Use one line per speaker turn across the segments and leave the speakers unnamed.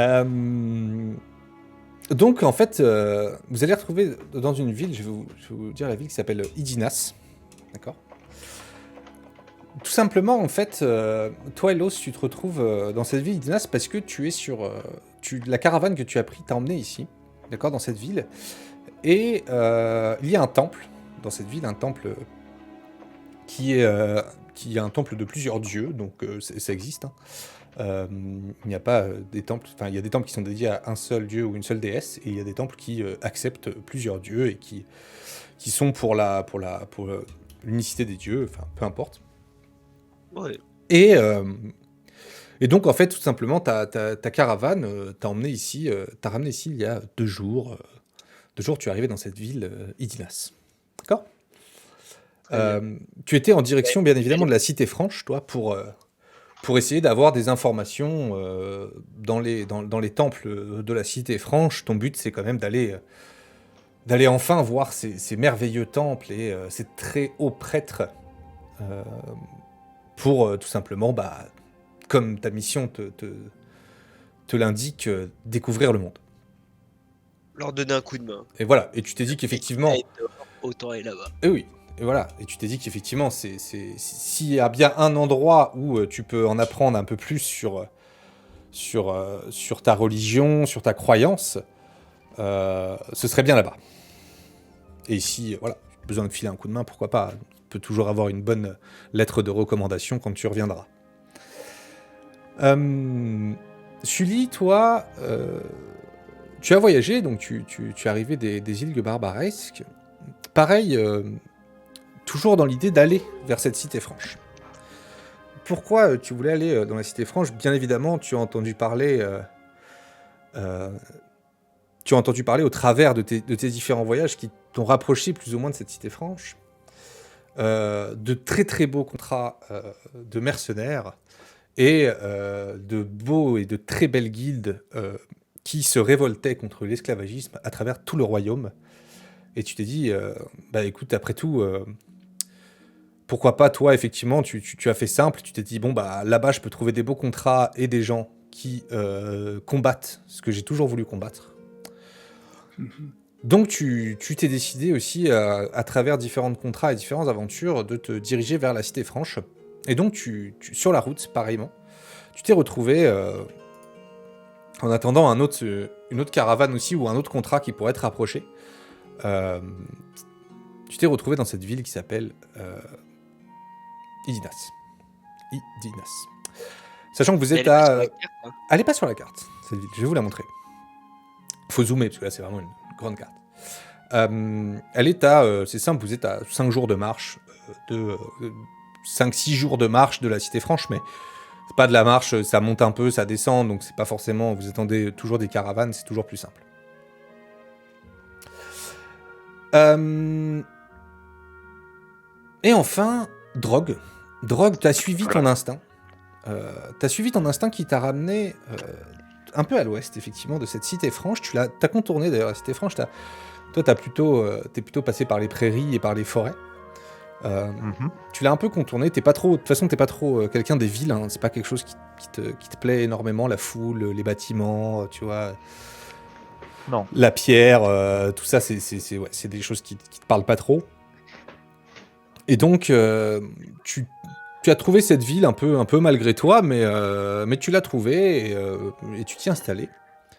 Euh, donc, en fait, vous allez retrouver dans une ville, je vais vous dire la ville qui s'appelle Idinas. D'accord. Tout simplement, en fait, toi, Elos, tu te retrouves dans cette ville Idinas parce que tu es sur... la caravane que tu as pris t'a emmené ici, d'accord, dans cette ville. Et il y a un temple dans cette ville, un temple qui est un temple de plusieurs dieux, donc ça existe. Hein. Il n'y a pas des temples, enfin il y a des temples qui sont dédiés à un seul dieu ou une seule déesse, et il y a des temples qui acceptent plusieurs dieux et qui sont pour l'unicité des dieux, enfin peu importe.
Ouais.
Et, euh, et donc en fait tout simplement ta caravane t'a emmené ici, t'a ramené ici il y a 2 jours. 2 jours tu es arrivé dans cette ville Idinas. D'accord.
Très bien.
Tu étais en
Ouais.
direction bien évidemment de la Cité Franche, toi, pour essayer d'avoir des informations dans les temples de la Cité Franche. Ton but, c'est quand même d'aller enfin voir ces merveilleux temples et ces très hauts prêtres euh, pour tout simplement, bah, comme ta mission te l'indique, découvrir le monde.
Leur donner un coup de main.
Et voilà, et tu t'es dit
Et quitte à
qu'effectivement,
être dehors, autant aller là-bas.
et oui, et voilà, et tu t'es dit qu'effectivement, s'il y a bien un endroit où tu peux en apprendre un peu plus sur ta religion, sur ta croyance, ce serait bien là-bas. Et si, voilà, besoin de filer un coup de main, pourquoi pas. Tu peux toujours avoir une bonne lettre de recommandation quand tu reviendras. Sully, toi, tu as voyagé, donc tu es arrivé des îles Barbaresques. Pareil, toujours dans l'idée d'aller vers cette cité franche. Pourquoi tu voulais aller dans la cité franche? Bien évidemment, tu as entendu parler euh, au travers de tes différents voyages qui t'ont rapproché plus ou moins de cette cité franche, de très très beaux contrats de mercenaires et de beaux et de très belles guildes qui se révoltaient contre l'esclavagisme à travers tout le royaume. Et tu t'es dit, bah écoute, après tout, pourquoi pas toi, effectivement, tu as fait simple, tu t'es dit, bon, bah là-bas, je peux trouver des beaux contrats et des gens qui combattent ce que j'ai toujours voulu combattre. Donc tu t'es décidé aussi, à travers différents contrats et différentes aventures, de te diriger vers la Cité Franche. Et donc sur la route, pareillement, tu t'es retrouvé, en attendant une autre caravane aussi, ou un autre contrat qui pourrait être rapproché, euh, tu t'es retrouvé dans cette ville qui s'appelle Idinas. Idinas. Sachant que vous
Mais
êtes
elle est pas sur
à...
la carte, hein.
Elle est pas sur la carte, cette ville, je vais vous la montrer. Faut zoomer, parce que là c'est vraiment une grande carte. Elle est à, c'est simple, vous êtes à 5 jours de marche, 5-6 jours de marche de la Cité Franche, mais c'est pas de la marche, ça monte un peu, ça descend, donc c'est pas forcément, vous attendez toujours des caravanes, c'est toujours plus simple. Et enfin, Drogue. Drogue, t'as suivi ton instinct. T'as suivi ton instinct qui t'a ramené un peu à l'ouest, effectivement, de cette Cité Franche. T'as contourné d'ailleurs la Cité Franche, toi, t'es plutôt passé par les prairies et par les forêts. Tu l'as un peu contourné. T'es pas trop, de toute façon, t'es pas trop quelqu'un des villes. Hein, c'est pas quelque chose qui te plaît énormément. La foule, les bâtiments, tu vois,
Non.
la pierre, tout ça, ouais, c'est des choses qui te parlent pas trop. Et donc, tu as trouvé cette ville un peu malgré toi, mais tu l'as trouvée et tu t'y es installé.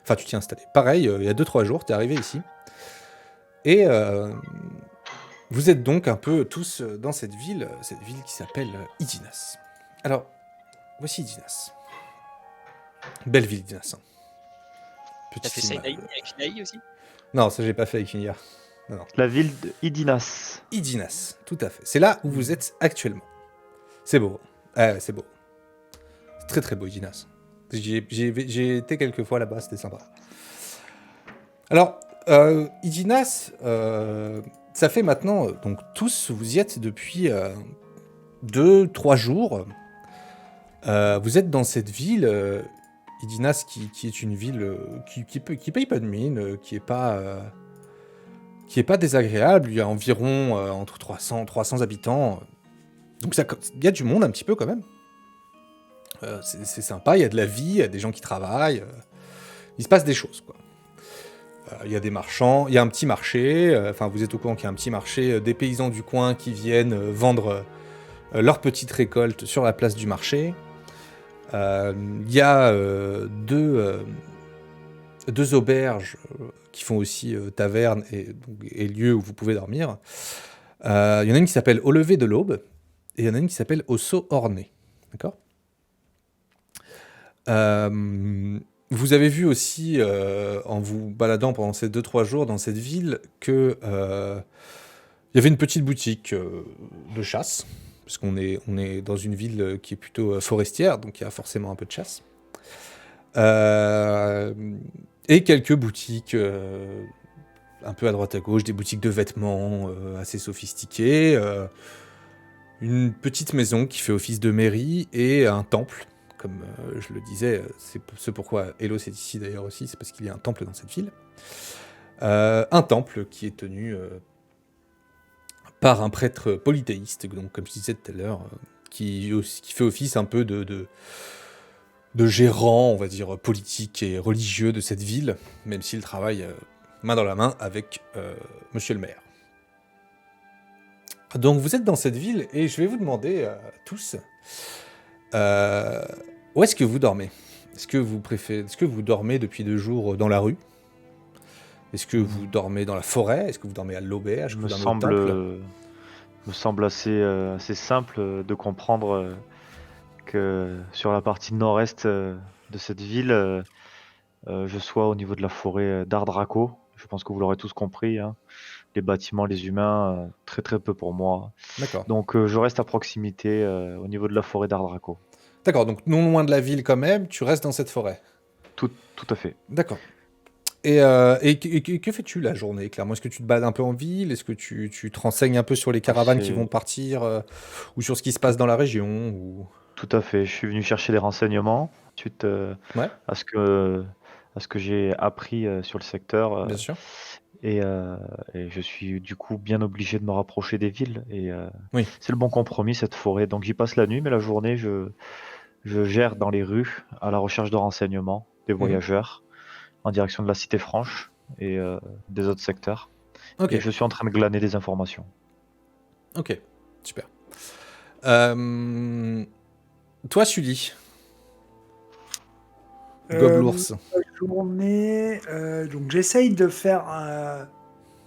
Enfin, tu t'y es installé. Pareil, il y a 2-3 jours, t'es arrivé ici. Et vous êtes donc un peu tous dans cette ville qui s'appelle Idinas. Alors, voici Idinas. Belle ville, Idinas. Hein.
T'as
Petite
fait
île.
Sainaï avec Finaï aussi?
Non, ça j'ai pas fait avec Inia. Non.
La ville d'Idinas.
Idinas, tout à fait. C'est là où vous êtes actuellement. C'est beau. C'est beau. C'est très très beau, Idinas. J'ai été quelques fois là-bas, c'était sympa. Alors, Idinas, ça fait maintenant, donc tous, vous y êtes depuis 2-3 jours. Vous êtes dans cette ville, Idinas, qui est une ville qui paye pas de mine, qui est pas désagréable. Il y a environ entre 300 habitants. Donc il y a du monde un petit peu quand même. C'est sympa, il y a de la vie, il y a des gens qui travaillent. il se passe des choses, quoi. Il y a des marchands, il y a un petit marché, enfin vous êtes au courant qu'il y a un petit marché, des paysans du coin qui viennent vendre leurs petites récoltes sur la place du marché. Il y a deux auberges qui font aussi taverne et lieu où vous pouvez dormir. Il y en a une qui s'appelle Au lever de l'aube, et il y en a une qui s'appelle Au saut orné. D'accord. Vous avez vu aussi, en vous baladant pendant ces 2-3 jours dans cette ville, que il y avait une petite boutique de chasse, parce qu'on est dans une ville qui est plutôt forestière, donc il y a forcément un peu de chasse. Et quelques boutiques un peu à droite à gauche, des boutiques de vêtements assez sophistiquées, une petite maison qui fait office de mairie et un temple. Comme je le disais, c'est ce pourquoi Elos est ici d'ailleurs aussi, c'est parce qu'il y a un temple dans cette ville. Un temple qui est tenu par un prêtre polythéiste, donc comme je disais tout à l'heure, qui fait office un peu de gérant, on va dire, politique et religieux de cette ville, même s'il travaille main dans la main avec monsieur le maire. Donc vous êtes dans cette ville et je vais vous demander tous... où est-ce que vous dormez? Est-ce que vous dormez depuis 2 jours dans la rue? Est-ce que vous dormez dans la forêt? Est-ce que vous dormez à l'auberge? Est-ce que vous dormez au temple?
Me semble assez simple de comprendre que sur la partie nord-est de cette ville, je sois au niveau de la forêt d'Ardraco. Je pense que vous l'aurez tous compris, hein. Les bâtiments, les humains, très très peu pour moi.
D'accord.
Donc je reste à proximité au niveau de la forêt d'Ardraco.
D'accord, donc non loin de la ville quand même, tu restes dans cette forêt.
Tout à fait.
D'accord. Et que fais-tu la journée, clairement? Est-ce que tu te balades un peu en ville? Est-ce que tu te renseignes un peu sur les caravanes qui vont partir ou sur ce qui se passe dans la région ou...
Tout à fait. Je suis venu chercher des renseignements suite
Ouais,
à ce que j'ai appris sur le secteur.
bien sûr.
Et je suis du coup bien obligé de me rapprocher des villes. Et
Oui.
c'est le bon compromis, cette forêt. Donc j'y passe la nuit, mais la journée, je gère dans les rues à la recherche de renseignements des voyageurs en direction de la Cité Franche et des autres secteurs.
Ok,
Et je suis en train de glaner des informations.
ok, super. Toi, Sully, Gobelours.
La journée, donc j'essaye de faire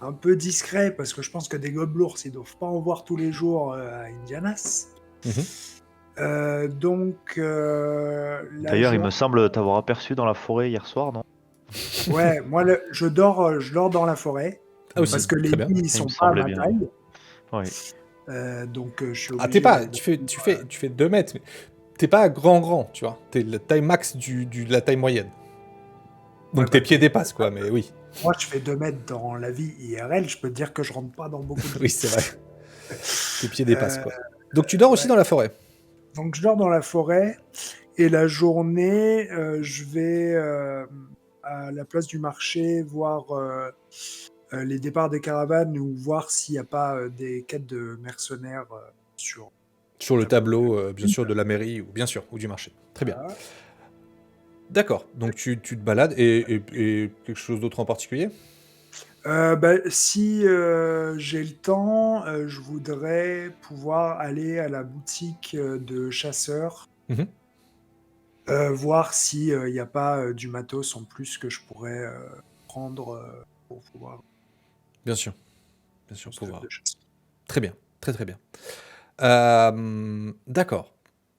un peu discret parce que je pense que des gobelours, ils doivent pas en voir tous les jours à Indianas. Donc,
D'ailleurs, il me semble t'avoir aperçu dans la forêt hier soir, non?
Ouais, moi je dors dans la forêt
Ah aussi,
parce que les
très bien.
lits ils
Il
sont
me
pas à
semblait
ma
bien.
taille.
Oui.
Donc je suis
Ah,
obligé
t'es pas,
de-
tu fais 2 mètres, mais t'es pas grand, tu vois. T'es la taille max de la taille moyenne. Donc
Ouais,
tes
bah,
pieds dépassent, quoi, mais oui.
Moi je fais 2 mètres dans la vie IRL, je peux te dire que je rentre pas dans beaucoup de
Oui, c'est vrai. Tes pieds dépassent, quoi.
Euh,
Donc tu dors aussi
ouais.
dans la forêt.
Donc je dors dans la forêt et la journée, je vais à la place du marché voir les départs des caravanes ou voir s'il n'y a pas des quêtes de mercenaires sur
Sur le tableau, bien
ville.
sûr, de la mairie, ou bien sûr, ou du marché. Très bien.
Voilà.
D'accord, donc tu te balades, et quelque chose d'autre en particulier?
Si j'ai le temps, je voudrais pouvoir aller à la boutique de chasseurs,
Mhm.
voir s'il n'y a pas du matos en plus que je pourrais prendre pour pouvoir
Bien sûr, pour
stuff
voir.
de chasse.
Très bien, très très bien. D'accord.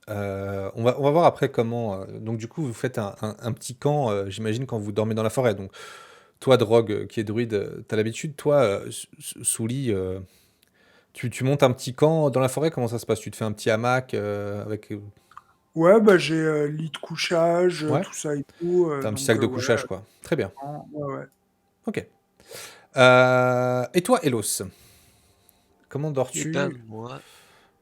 On va voir après comment... donc du coup, vous faites un petit camp, j'imagine, quand vous dormez dans la forêt. Donc toi, Drogue, qui est druide, t'as l'habitude. Toi, Souli, tu montes un petit camp dans la forêt, comment ça se passe? Tu te fais un petit hamac avec...
Ouais, bah j'ai lit de couchage,
Ouais,
tout ça et tout.
t'as un petit
Donc
sac de
ouais,
couchage, quoi. Très bien,
ouais.
ok. Et toi, Elos, comment
Eh ben,
dors-tu?
moi,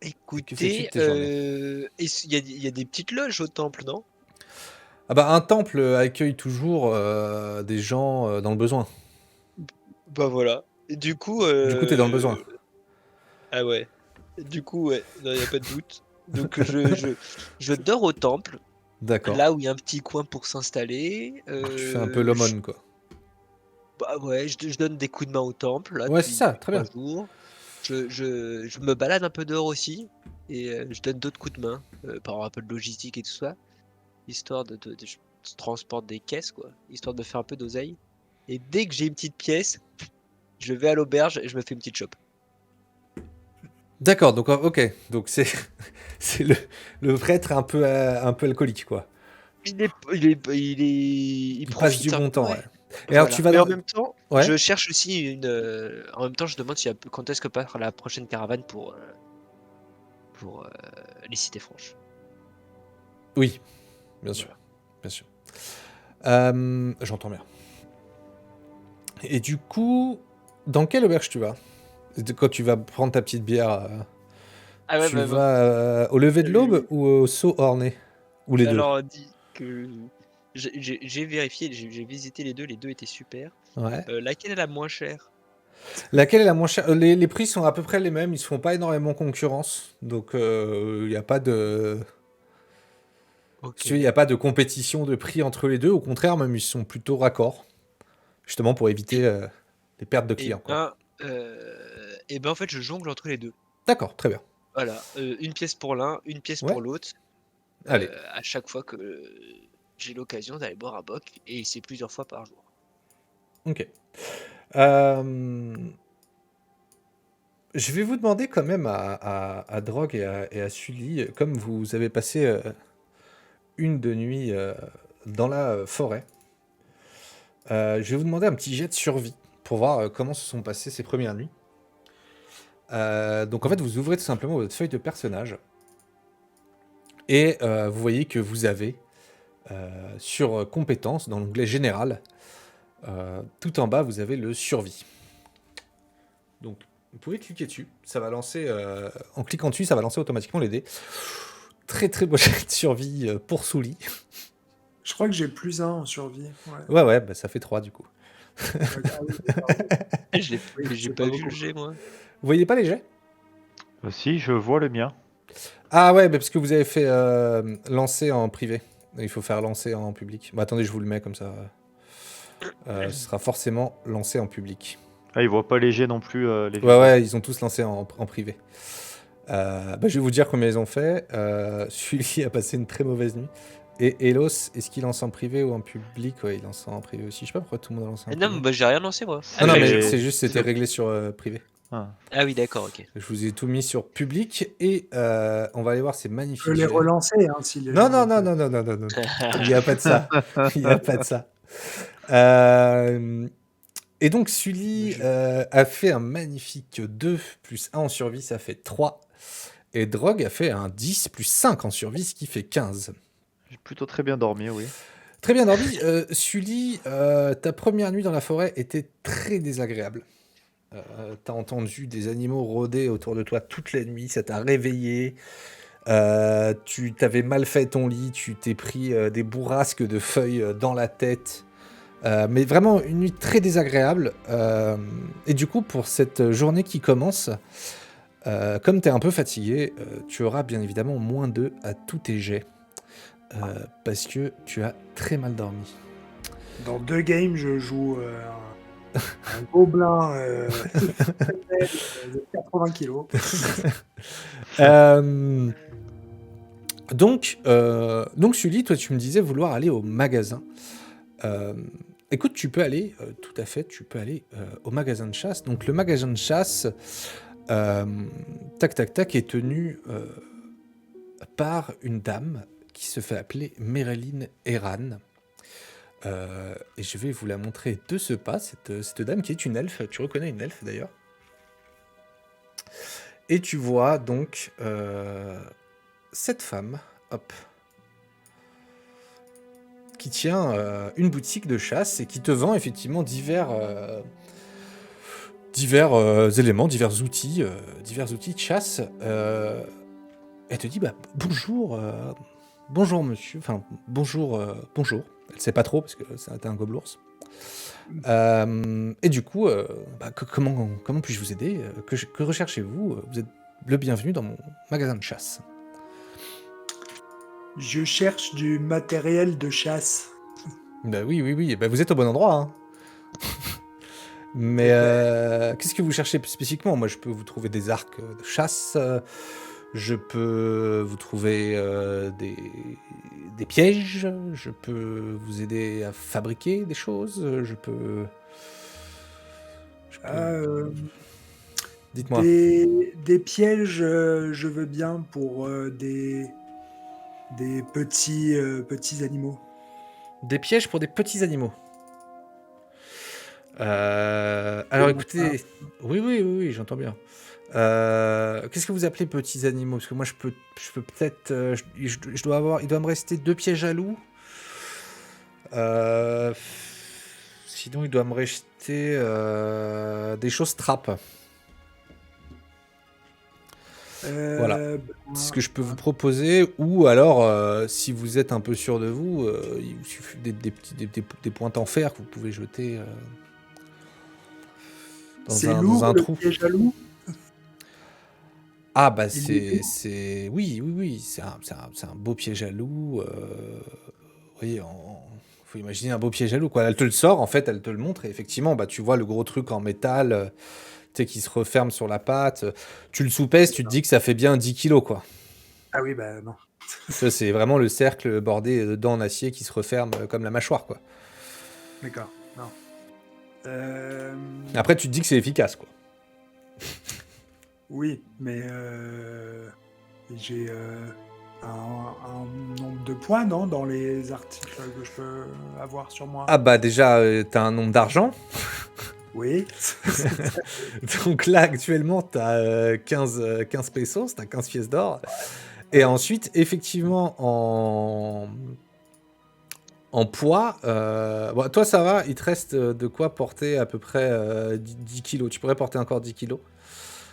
Que fais-tu de
écoutez,
tes journées?
il y a des petites loges au temple, non?
Ah bah, un temple accueille toujours des gens dans le besoin.
Bah voilà. Et du coup,
Du coup, t'es dans le besoin.
ah ouais. Du coup, ouais, il n'y a pas de doute. Donc je dors au temple.
D'accord.
Là où il y a un petit coin pour s'installer.
Tu fais un peu l'aumône, quoi.
Bah ouais, je donne des coups de main au temple, là,
Ouais, c'est ça,
depuis
très
3
bien.
jours. Je me balade un peu dehors aussi, et je donne d'autres coups de main, par rapport un peu de logistique et tout ça, histoire je transporte des caisses, quoi, histoire de faire un peu d'oseille. Et dès que j'ai une petite pièce, je vais à l'auberge et je me fais une petite chope.
D'accord, donc ok. Donc c'est c'est le prêtre un peu alcoolique, quoi.
Il
Il passe du
profite un
bon
peu,
temps,
ouais.
ouais. Et alors tu
Voilà.
vas
Mais
dans...
en même temps,
Ouais.
je cherche aussi en même temps, je demande quand est-ce que part la prochaine caravane pour les cités franches.
Oui, bien sûr.
Voilà.
Bien sûr. J'entends bien. Et du coup, dans quelle auberge tu vas? Quand tu vas prendre ta petite bière,
Ah ouais,
tu
bah,
vas au lever de l'aube
euh,
ou au saut orné? Ou les deux?
alors on dit que j'ai vérifié, j'ai visité les deux étaient super.
Ouais.
Laquelle est la moins chère?
Laquelle est la moins chère? Les prix sont à peu près les mêmes, ils se font pas énormément concurrence, donc il n'y a pas de... Si
Ok.
tu veux, il n'y a pas de compétition de prix entre les deux, au contraire, même ils sont plutôt raccords, justement pour éviter
Et,
les pertes de
et
clients, quoi.
ben, en fait, je jongle entre les deux.
D'accord, très bien.
Voilà, une pièce pour l'un, une pièce
Ouais,
pour l'autre,
allez.
à chaque fois que j'ai l'occasion d'aller boire un boc, et c'est plusieurs fois par jour.
Ok. Je vais vous demander quand même à Drogue et à Sully, comme vous avez passé une de nuit dans la forêt, je vais vous demander un petit jet de survie pour voir comment se sont passées ces premières nuits. Donc en fait, vous ouvrez tout simplement votre feuille de personnage et vous voyez que vous avez sur compétences, dans l'onglet général, tout en bas, vous avez le survie. Donc vous pouvez cliquer dessus, ça va lancer, en cliquant dessus, ça va lancer automatiquement les dés. Très très beau jet de survie pour Souli.
Je crois que j'ai +1 en survie. Ouais.
Ouais, bah ça fait 3 du coup.
Ah oui, d'accord. Oui,
J'ai
c'est
pas
pas
vu le
beaucoup.
jet, moi.
Vous voyez pas les jets?
Si, je vois le mien.
Ah ouais, bah parce que vous avez fait lancer en privé. Il faut faire lancer en public. Bah attendez, je vous le mets comme ça. Ce sera forcément lancé en public.
Ah, il voit pas les jets non plus, les
Ouais,
viewers.
ouais, ils ont tous lancé en privé. Bah, je vais vous dire combien ils ont fait. Celui-ci a passé une très mauvaise nuit. Et Elos, est-ce qu'il lance en privé ou en public? Ouais, il lance en privé aussi. Je sais pas pourquoi tout le monde a lancé en
Non,
privé.
mais bah, j'ai rien lancé, moi.
Ah non, mais
C'est-
c'est juste, c'était
c'est-
réglé sur privé.
Ah.
Ah oui, d'accord, ok.
Je vous ai tout mis sur public et on va aller voir ces
Je
magnifiques
peux les
jets.
relancer hein, si les
Non,
gens
non,
veulent
non,
pas.
non, non, non, non, non. Il n'y a pas de ça. Il n'y a pas de ça. Et donc, Sully a fait un magnifique 2 plus 1 en survie, ça fait 3. Et Drogue a fait un 10 plus 5 en survie, ce qui fait 15.
J'ai plutôt très bien dormi, oui.
Très bien, Norby. Sully, ta première nuit dans la forêt était très désagréable. T'as entendu des animaux rôder autour de toi toute la nuit, ça t'a réveillé. Tu t'avais mal fait ton lit, tu t'es pris des bourrasques de feuilles dans la tête. Mais vraiment une nuit très désagréable. Et du coup, pour cette journée qui commence, comme tu es un peu fatigué, tu auras bien évidemment moins 2 à tous tes jets. Parce que tu as très mal dormi.
Dans 2 games, je joue un gobelin de 80 kilos.
Donc, Sully, toi, tu me disais vouloir aller au magasin. Écoute, tu peux aller, tout à fait, tu peux aller au magasin de chasse. Donc, le magasin de chasse, tac, tac, tac, est tenu par une dame qui se fait appeler Méreline Eran. Et je vais vous la montrer de ce pas, cette dame qui est une elfe. Tu reconnais une elfe d'ailleurs. Et tu vois donc cette femme, hop, qui tient une boutique de chasse et qui te vend effectivement divers éléments, divers outils de chasse. Elle te dit bonjour, bonjour monsieur, enfin bonjour. Elle sait pas trop parce que c'est un gobelours. Et du coup, comment puis-je vous aider? Que recherchez-vous? Vous êtes le bienvenu dans mon magasin de chasse.
Je cherche du matériel de chasse.
Bah oui, oui, oui. Bah, vous êtes au bon endroit, hein. Mais qu'est-ce que vous cherchez spécifiquement? Moi, je peux vous trouver des arcs de chasse. Je peux vous trouver des pièges. Je peux vous aider à fabriquer des choses. Je peux...
Euh,
Dites-moi.
des pièges, je veux bien pour des petits animaux.
Des pièges pour des petits animaux.
Des
Alors
lapins.
écoutez, oui, oui, oui, oui, j'entends bien. Qu'est-ce que vous appelez petits animaux? Parce que moi, je peux peut-être, je dois avoir, il doit me rester 2 pièges à loup. Euh, Sinon, il doit me rester des choses trappes. Voilà. C'est ce que je peux vous proposer. Ou alors, si vous êtes un peu sûr de vous, il vous suffit des pointes en fer que vous pouvez jeter
C'est
dans
lourd
un
le
trou.
piège à loup?
Ah bah
Il est lourd?
oui, oui, oui, c'est un beau piège à loup. Oui, faut imaginer un beau piège à loup, quoi. Elle te le sort, en fait, elle te le montre, et effectivement, bah tu vois le gros truc en métal, tu sais, qui se referme sur la patte. Tu le soupèses, tu te dis que ça fait bien 10 kilos, quoi.
Ah oui, bah non.
Ça, c'est vraiment le cercle bordé de dents en acier qui se referme comme la mâchoire, quoi.
D'accord, non. Euh,
Après, tu te dis que c'est efficace, quoi.
oui, mais j'ai un nombre de points, non, dans les articles que je peux avoir sur moi.
Ah bah déjà, t'as un nombre d'argent.
Oui.
Donc là, actuellement, t'as 15 pesos, t'as 15 pièces d'or. Et ensuite, effectivement, en poids, bon, toi ça va, il te reste de quoi porter à peu près 10 kilos. Tu pourrais porter encore 10 kilos.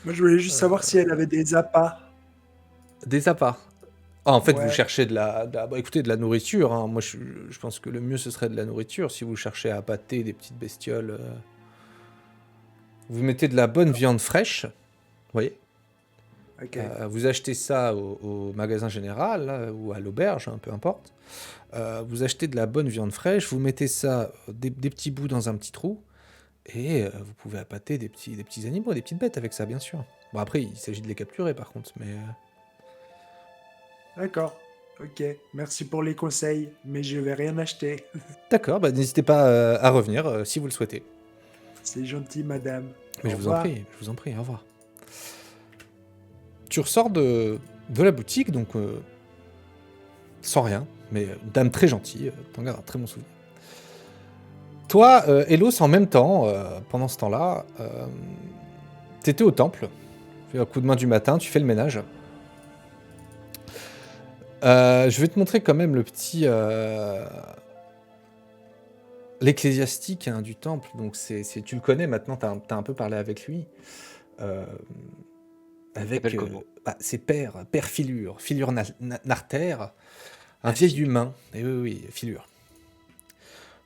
Moi, je voulais juste savoir si elle avait des appâts.
Des appâts. Ah, en fait, vous
Ouais.
cherchez bah, écoutez, de la nourriture, hein. Moi, je pense que le mieux, ce serait de la nourriture. Si vous cherchez à appâter des petites bestioles, vous mettez de la bonne viande fraîche. Vous voyez.
Ok.
Vous achetez ça au magasin général là, ou à l'auberge, hein, peu importe. Vous achetez de la bonne viande fraîche, vous mettez ça, des petits bouts dans un petit trou, et vous pouvez appâter des petits animaux, des petites bêtes avec ça, bien sûr. Bon, après, il s'agit de les capturer, par contre, mais...
D'accord. Ok. Merci pour les conseils, mais je vais rien acheter.
D'accord, bah, n'hésitez pas à revenir si vous le souhaitez.
C'est gentil, madame.
Mais
Au
je vous en
revoir.
prie, au revoir. Tu ressors de la boutique, donc sans rien, mais une dame très gentille, t'en gardes un très bon souvenir. Toi, Elos, en même temps, pendant ce temps-là, t'étais au temple. Tu fais un coup de main du matin, tu fais le ménage. Je vais te montrer quand même le petit... l'ecclésiastique, hein, du temple. Donc tu le connais maintenant, t'as un peu parlé avec lui. Euh, avec...
T'appelles comment?
c'est Père Filure. Filure Narter. Un
Ah,
vieil
Filure.
humain. Et oui, oui, Filure.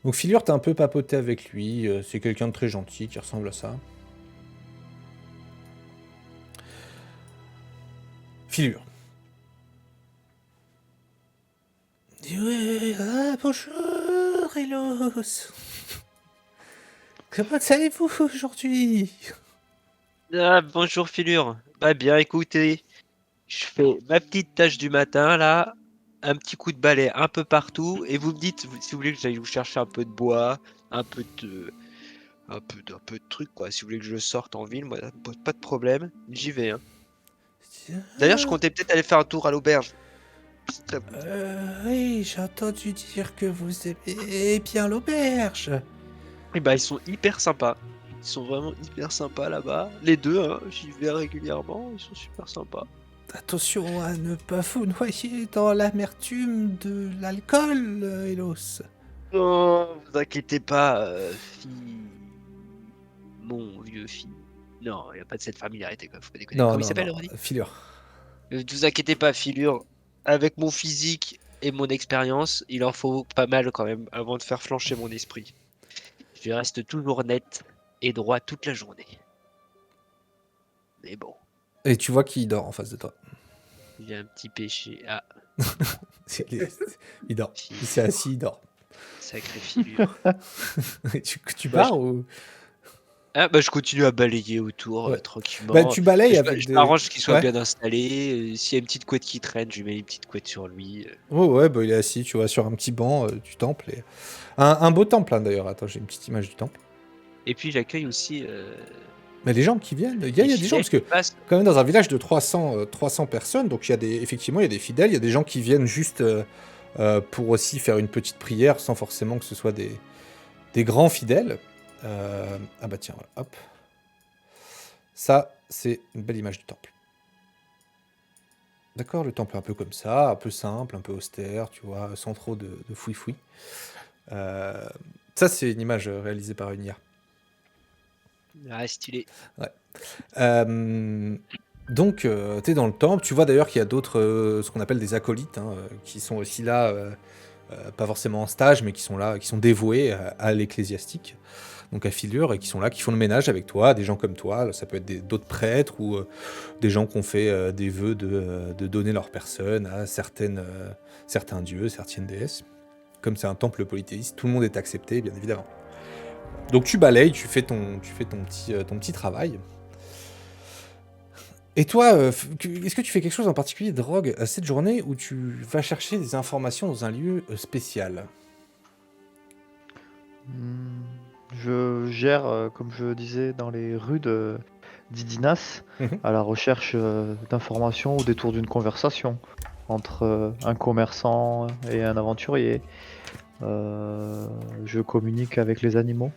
Donc Filure, t'as un peu papoté avec lui. C'est quelqu'un de très gentil qui ressemble à ça. Filure. Oui, bonjour, Elos. Comment allez-vous aujourd'hui?
Ah, bonjour Filure. Bah bien, écoutez, je fais ma petite tâche du matin là, un petit coup de balai un peu partout, et vous me dites si vous voulez que j'aille vous chercher un peu de bois, un peu de, un peu de trucs quoi. Si vous voulez que je sorte en ville, moi, ça me pose pas de problème, j'y vais. Hein. D'ailleurs, je comptais peut-être aller faire un tour à l'auberge. C'est très bon.
Oui, j'ai entendu dire que vous aimez bien l'auberge.
Et bah ils sont hyper sympas. Ils sont vraiment hyper sympas là-bas. Les deux, hein, j'y vais régulièrement, ils sont super sympas.
Attention à ne pas vous noyer dans l'amertume de l'alcool, Elos.
Non, vous inquiétez pas, mon vieux fille. Non, il n'y a pas de cette familiarité, quoi. Faut pas déconner.
Non,
Comment il
non,
s'appelle,
non,
Roddy?
Filure.
Ne vous inquiétez pas, Filure. Avec mon physique et mon expérience, il en faut pas mal quand même avant de faire flancher mon esprit. Je reste toujours net et droit toute la journée. Mais bon.
Et tu vois qu'il dort en face de toi.
Il y a un petit péché. Ah,
Il dort. Il s'est assis, il dort.
sacrée figure.
Tu
Bah,
pars ou...
Ah, bah, je continue à balayer autour
Ouais.
tranquillement.
Bah, tu balayes
Je
avec
je
des...
m'arrange qu'il soit
Ouais.
bien installé. S'il y a une petite couette qui traîne, je lui mets une petite couette sur lui.
Oh, ouais, bah, il est assis, tu vois, sur un petit banc du temple. Et... Un beau temple, hein, d'ailleurs. Attends, j'ai une petite image du temple.
Et puis j'accueille aussi
Mais les gens qui viennent, il y
les
a des gens,
fidèles
parce que
qui passent.
quand même dans un village de 300 personnes, donc effectivement, il y a des fidèles, il y a des gens qui viennent juste pour aussi faire une petite prière, sans forcément que ce soit des grands fidèles. Ah bah tiens, voilà, hop. Ça, c'est une belle image du temple. D'accord, le temple est un peu comme ça, un peu simple, un peu austère, tu vois, sans trop de fouille-fouille. Ça, c'est une image réalisée par une IA.
Ah, stylé.
Donc, tu es dans le temple. Tu vois d'ailleurs qu'il y a d'autres, ce qu'on appelle des acolytes, hein, qui sont aussi là, pas forcément en stage, mais qui sont là, qui sont dévoués à l'ecclésiastique, donc à Filure, et qui sont là, qui font le ménage avec toi, des gens comme toi. Ça peut être d'autres prêtres ou des gens qui ont fait des vœux de donner leur personne à certains dieux, certaines déesses. Comme c'est un temple polythéiste, tout le monde est accepté, bien évidemment. Donc tu balayes, tu fais ton petit travail. Et toi, est-ce que tu fais quelque chose en particulier, Drogue, cette journée où tu vas chercher des informations dans un lieu spécial?
Je gère, comme je disais, dans les rues d'Idinas,
Mhm.
à la recherche d'informations au détour d'une conversation entre un commerçant et un aventurier. Je communique avec les animaux,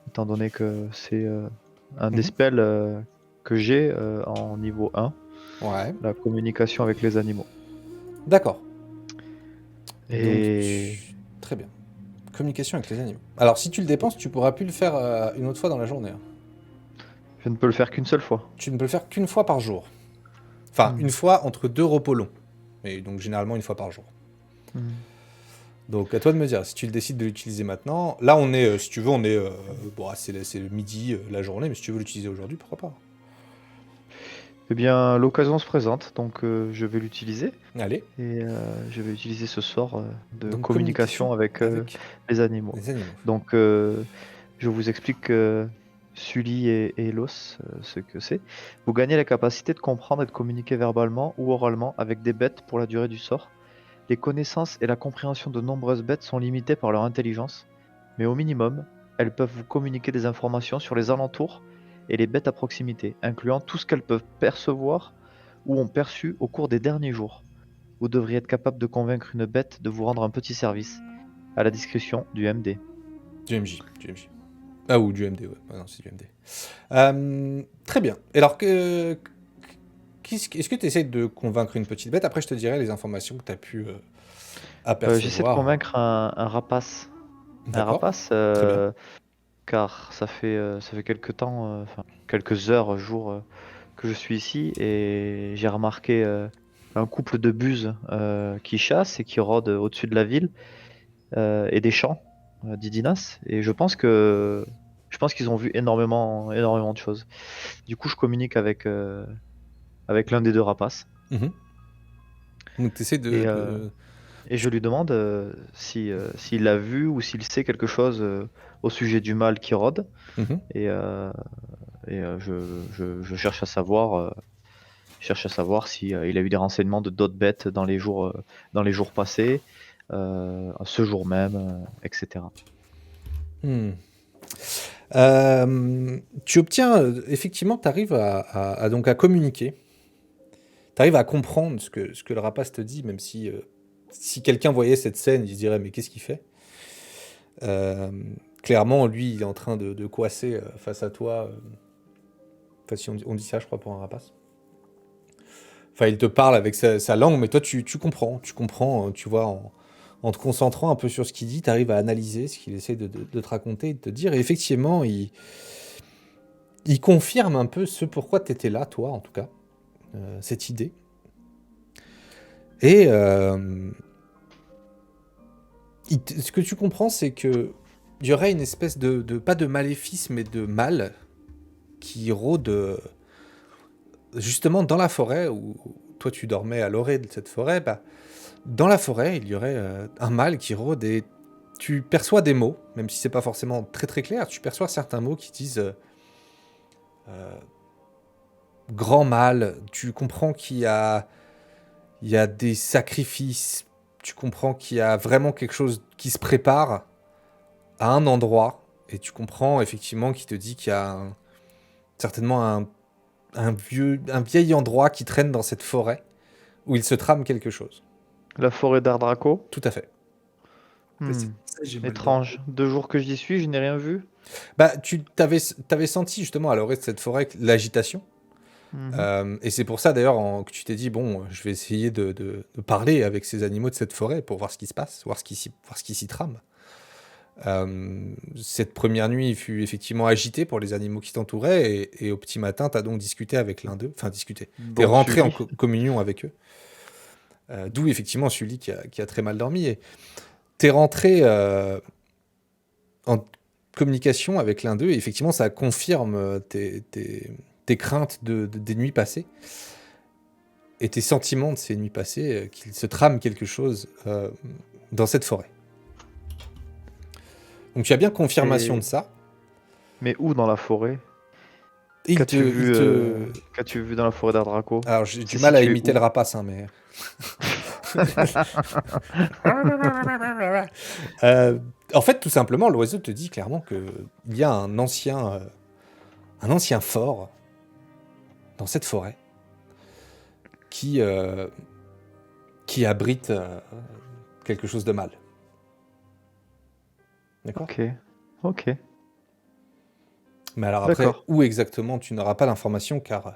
étant donné que c'est un des
Mhm.
spells que j'ai en niveau 1,
Ouais,
la communication avec les animaux.
d'accord.
Et
Très bien. Communication avec les animaux. Alors, si tu le dépenses, tu pourras plus le faire une autre fois dans la journée, hein.
je ne peux le faire qu'une seule fois.
Tu ne peux le faire qu'une fois par jour. Enfin, une fois entre 2 repos longs. Et donc, généralement, une fois par jour. Donc, à toi de me dire, si tu décides de l'utiliser maintenant, là, on est, si tu veux, bon, c'est le midi, la journée, mais si tu veux l'utiliser aujourd'hui, pourquoi pas?
Eh bien, l'occasion se présente, donc je vais l'utiliser.
Allez,
Et je vais utiliser ce sort de
donc
communication avec les animaux.
les animaux.
Donc, je vous explique Sully et Elos, ce que c'est. Vous gagnez la capacité de comprendre et de communiquer verbalement ou oralement avec des bêtes pour la durée du sort. Les connaissances et la compréhension de nombreuses bêtes sont limitées par leur intelligence, mais au minimum, elles peuvent vous communiquer des informations sur les alentours et les bêtes à proximité, incluant tout ce qu'elles peuvent percevoir ou ont perçu au cours des derniers jours. Vous devriez être capable de convaincre une bête de vous rendre un petit service, à la discrétion du MD.
Du MJ. Ah, ou du MD, ouais. Ah non, c'est du MD. Très bien. Et alors, est-ce que tu essaies de convaincre une petite bête? Après, je te dirai les informations que tu as pu apercevoir.
J'essaie de convaincre un rapace. Un
D'accord.
rapace,
Très bien.
car ça fait quelques temps, enfin quelques heures, jours que je suis ici et j'ai remarqué un couple de buses qui chassent et qui rôdent au-dessus de la ville et des champs d'Idinas. Et je pense qu'ils ont vu énormément de choses. Du coup, je communique avec l'un des deux rapaces
Mhm. Donc, tu essaies
et je lui demande s'il a vu ou s'il sait quelque chose au sujet du mâle qui rôde.
Mhm.
Et je cherche à savoir, si il a eu des renseignements de d'autres bêtes dans les jours passés, ce jour même, etc.
Tu obtiens, effectivement, tu arrives donc à communiquer. Tu arrives à comprendre ce que le rapace te dit, même si quelqu'un voyait cette scène, il se dirait mais qu'est-ce qu'il fait? Clairement, lui, il est en train de coasser face à toi. Enfin, si on dit ça, je crois, pour un rapace. Enfin, il te parle avec sa langue, mais toi, tu comprends. Tu comprends, tu vois, en te concentrant un peu sur ce qu'il dit, tu arrives à analyser ce qu'il essaie de te raconter et de te dire. Et effectivement, il confirme un peu ce pourquoi tu étais là, toi, en tout cas. Cette idée. Et ce que tu comprends, c'est que il y aurait une espèce pas de maléfice, mais de mal qui rôde justement dans la forêt où toi tu dormais à l'orée de cette forêt, bah, dans la forêt, il y aurait un mâle qui rôde et tu perçois des mots, même si c'est pas forcément très très clair, tu perçois certains mots qui disent euh, grand mal, tu comprends il y a des sacrifices, tu comprends qu'il y a vraiment quelque chose qui se prépare à un endroit, et tu comprends effectivement qu'il te dit qu'il y a certainement un vieil endroit qui traîne dans cette forêt où il se trame quelque chose.
La forêt d'Ardraco.
Tout à fait.
C'est pour ça que j'ai mal
Étrange. 2 jours que j'y suis, je n'ai rien vu.
Bah, t'avais senti justement à l'orée de cette forêt l'agitation.
Mhm.
Et c'est pour ça d'ailleurs que tu t'es dit, bon, je vais essayer de parler avec ces animaux de cette forêt pour voir ce qui se passe, voir ce qui s'y trame. Cette première nuit fut effectivement agitée pour les animaux qui t'entouraient, et au petit matin, t'as donc discuté avec l'un d'eux, enfin discuté, t'es
Bon
rentré en
suivi.
communion avec eux. D'où effectivement Sully qui a très mal dormi, et t'es rentré en communication avec l'un d'eux, et effectivement ça confirme tes craintes des nuits passées, et tes sentiments de ces nuits passées, qu'il se trame quelque chose dans cette forêt. Donc tu as bien confirmation
Et-
de ça.
Mais où dans la forêt?
Et
Qu'as-tu vu dans la forêt d'Ardraco?
Alors j'ai du
C'est
mal à
situé
imiter
où?
le rapace, hein, mais... Euh, en fait, tout simplement, l'oiseau te dit clairement que il y a un ancien fort dans cette forêt qui abrite quelque chose de mal. D'accord.
Ok. Ok.
Mais alors après,
D'accord.
où exactement, tu n'auras pas l'information, car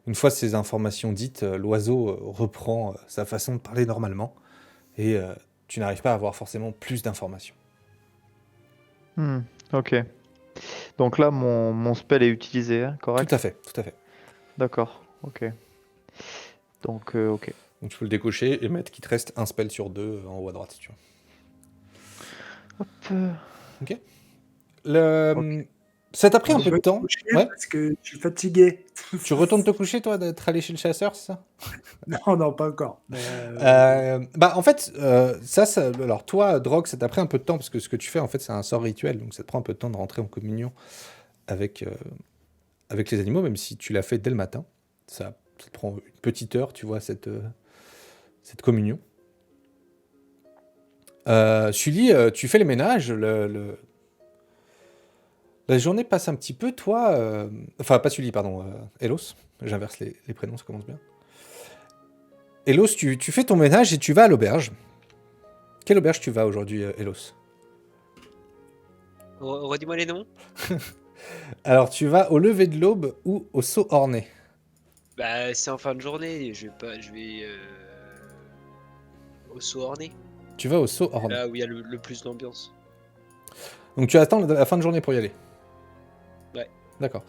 une fois ces informations dites, l'oiseau reprend sa façon de parler normalement, et tu n'arrives pas à avoir forcément plus d'informations.
Hmm, Ok. Donc là, mon spell est utilisé, hein,
Tout à
correct?
fait, tout à fait.
D'accord. Ok. Donc, ok.
Donc tu peux le décocher et mettre qu'il te reste un spell sur deux en haut à droite, si tu veux.
Hop.
Ok.
Ok.
Ça t'a pris un
Je
peu de
vais me
temps.
coucher
Ouais.
parce que je suis fatigué.
Tu retournes te coucher, toi, d'être allé chez le chasseur, c'est ça?
Non, non, pas encore. Mais,
Bah, en fait, alors toi, Drogue, ça t'a pris un peu de temps parce que ce que tu fais, en fait, c'est un sort rituel, donc ça te prend un peu de temps de rentrer en communion avec, avec les animaux, même si tu l'as fait dès le matin. Ça te prend une petite heure, tu vois, cette communion. Sully, tu fais les ménages, la journée passe un petit peu, toi... Enfin, pas Sully, pardon, Elos. J'inverse les prénoms, ça commence bien. Elos, tu fais ton ménage et tu vas à l'auberge. Quelle auberge tu vas aujourd'hui, Elos?
Redis-moi les noms.
Alors, tu vas au lever de l'aube ou au saut orné?
Bah, c'est en fin de journée. Je vais au saut orné.
Tu vas au saut
C'est
orné.
là où il y a le plus d'ambiance.
Donc, tu attends la fin de journée pour y aller?
Ouais.
D'accord.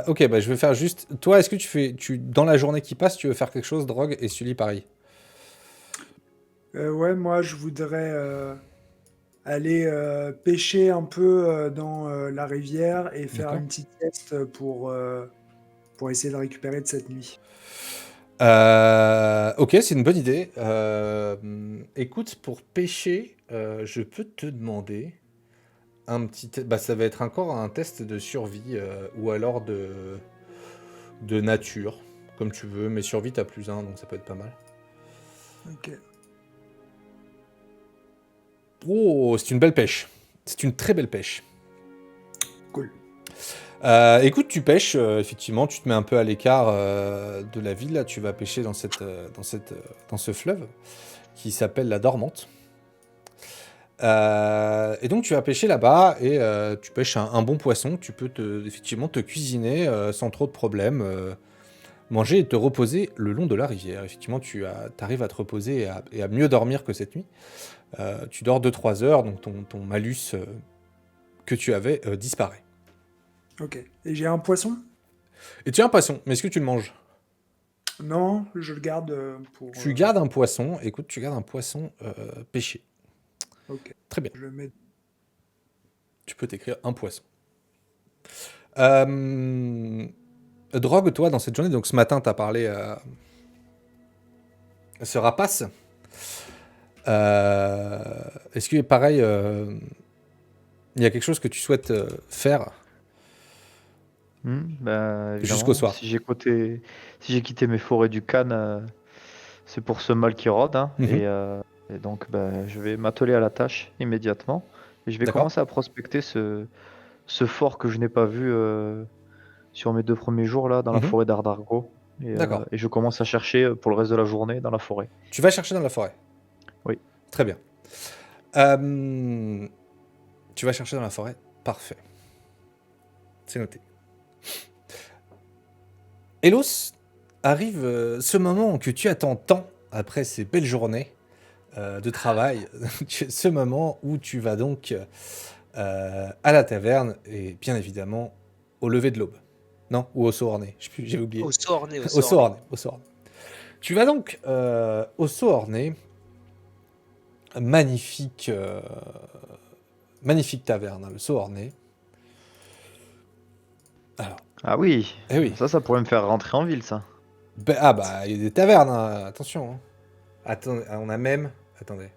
Ok, bah, je vais faire juste... Toi, est-ce que dans la journée qui passe, tu veux faire quelque chose, Drogue, et Sully, pareil?
ouais, moi, je voudrais aller pêcher un peu dans la rivière et faire
D'accord.
une petite sieste pour essayer de récupérer de cette nuit.
Ok, c'est une bonne idée. Écoute, pour pêcher, je peux te demander un bah, ça va être encore un test de survie ou alors de nature, comme tu veux, mais survie t'as +1, donc ça peut être pas mal.
Ok.
Oh, c'est une belle pêche. C'est une très belle pêche.
Cool.
Écoute, tu pêches, effectivement, tu te mets un peu à l'écart de la ville, là, tu vas pêcher dans ce fleuve qui s'appelle la Dormante. Et donc tu vas pêcher là-bas et tu pêches un bon poisson, tu peux effectivement te cuisiner sans trop de problèmes, manger et te reposer le long de la rivière. Effectivement, tu arrives à te reposer et à mieux dormir que cette nuit. Tu dors 2-3 heures, donc ton malus que tu avais disparaît.
Ok. Et j'ai un poisson?
Et tu as un poisson, mais est-ce que tu le manges?
Non, je le garde pour.
Tu gardes un poisson, écoute, tu gardes un poisson pêché.
Ok.
Très bien,
Je le mets.
tu peux t'écrire un poisson. Drogue, toi, dans cette journée, donc ce matin, tu as parlé se rapace. Est-ce que, pareil, il y a quelque chose que tu souhaites faire
Ben,
jusqu'au
évidemment,
soir?
si j'ai quitté mes forêts du Cannes, c'est pour ce mal qui rôde, hein,
Mhm.
et donc ben, je vais m'atteler à la tâche immédiatement et je vais
D'accord.
commencer à prospecter ce fort que je n'ai pas vu sur mes 2 premiers jours là dans la
Mhm.
forêt d'Ardargo
D'accord.
et je commence à chercher pour le reste de la journée dans la forêt.
Tu vas chercher dans la forêt.
Oui.
Très bien. Tu vas chercher dans la forêt. Parfait. C'est noté. Elos, arrive ce moment que tu attends tant après ces belles journées de travail. Ce moment où tu vas donc à la taverne et bien évidemment au lever de l'aube. Non, ou au saut orné. Je sais plus, j'ai oublié.
Au saut orné, au
Au
saut
saut
orné.
orné. Au saut orné. Tu vas donc au saut orné. Magnifique, magnifique taverne, hein, le saut orné. Alors,
Ah oui,
eh oui.
ça pourrait me faire rentrer en ville, ça.
Ah bah, il y a des tavernes, hein, attention. Hein. Attendez, on a même... Attendez,